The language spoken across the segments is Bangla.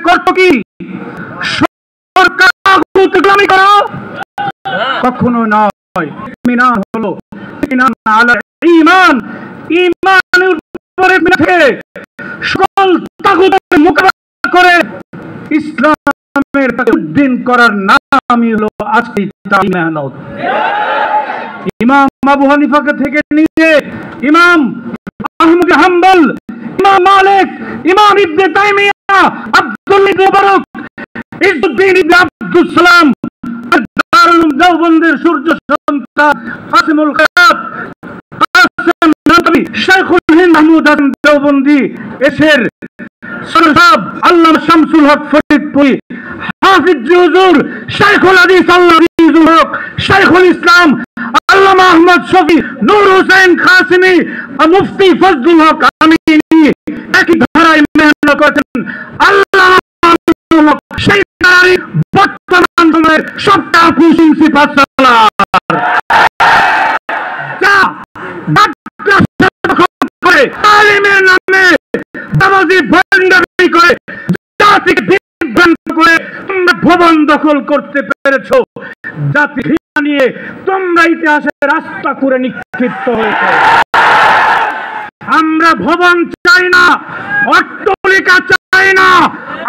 করতো কি সরকার করো? কখনো নয়। ইমান হলো ইমান আলা ঈমান, ঈমানের উপরে থেকে সকল তাগুতের মোকাবেলা করে ইসলামের উদ্দিন করার নামই হলো আজকে মেহনত। ইমাম আবু হানিফাকে থেকে নিয়ে ইমাম আহমদ হাম্বল, ইমাম মালিক, ইমাম ইবনে তাইমিয়া, আব্দুল্লাহ ইবনে মুবারক, ইজ্জুদ্দিন ইবনে আব্দুস সালাম, দারুল উলুম দেওবন্দের সূর্য সন্তান কাসিমুল খায়াত, কাসেম নাতবী, শাইখুল হিন্দ মাহমুদ হাসান দেওবন্দি, এসের সরসাব আল্লামা শামসুল হক ফরিদপুরি, হাফিজ হুজুর শাইখুল হাদিস আল্লামা আজিজুল হক, শাইখুল ইসলাম আল্লামা আহমদ শফি, নূর হোসেন কাসেমি, মুফতি ফজলুল হক আমিনী একই ধারায় মেহনত করেছেন। আল্লামা সেই বর্তমান সময়ের সবটা প্রিন্সিপাল তালিমের নামে করে জাতিকে বিভ্রান্ত করে তোমরা ভবন দখল করতে পেরেছ। জাতি ঘৃণা নিয়ে তোমরা ইতিহাসের রাস্তা করে নিক্ষিপ্ত হয়েছে। আমরা ভবন চাই না, অট্টালিকা চাই না,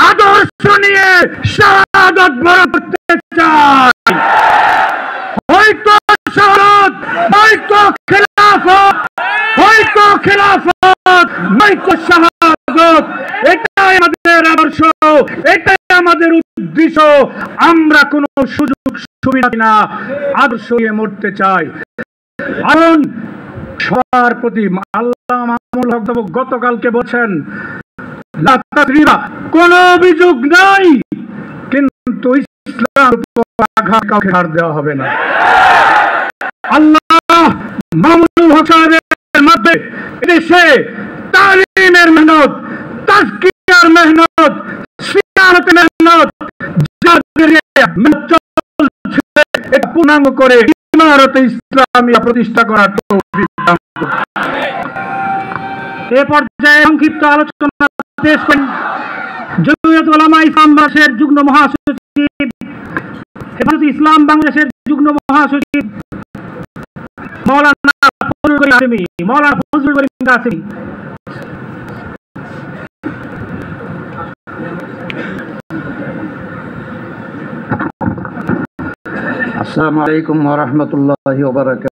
আদর্শ নিয়ে শাহাদাত বরণ করতে চাই। হয়তো শাহাদাত, হয়তো খেলাফত, হয়তো খেলাফত, নয়তো শাহাদাত। এটাই আমাদের আদর্শ, এটাই আমাদের উদ্দেশ্য। আমরা কোন সুযোগ সুবিধা না, আদর্শ নিয়ে মরতে চাই। কারণ সবার প্রতি আল্লামা মামুনুল হক গতকালকে বলছেন কোন অভিযোগ নাই, কিন্তু ইসলামের উপর আঘাত কাউকে ছাড় দেওয়া হবে না। আল্লাহ মামুনুল হক সাহেবের মধ্যে এদেশে তালিমের মেহনত, তাজকিয়ার মেহনত, সিয়ারতের মেহনত যাদের চলছে এটা পূর্ণাঙ্গ করে ইমারতে ইসলামিয়া প্রতিষ্ঠা করার তৌফিক দান করুন। এ পর্যায়ে সংক্ষিপ্ত আলোচনা পেশ করেন জমিয়তুল উলামা ইসলাম বাংলাদেশের যুগ্ম মহাসচিব, হেফাজতে ইসলাম বাংলাদেশের যুগ্ম মহাসচিব মাওলানা ফজলুল করিম কাসেমী। মাওলানা ফজলুল করিম কাসেমী। আসসালামু আলাইকুম ওয়া রাহমাতুল্লাহি ওয়া বারাকাতুহু।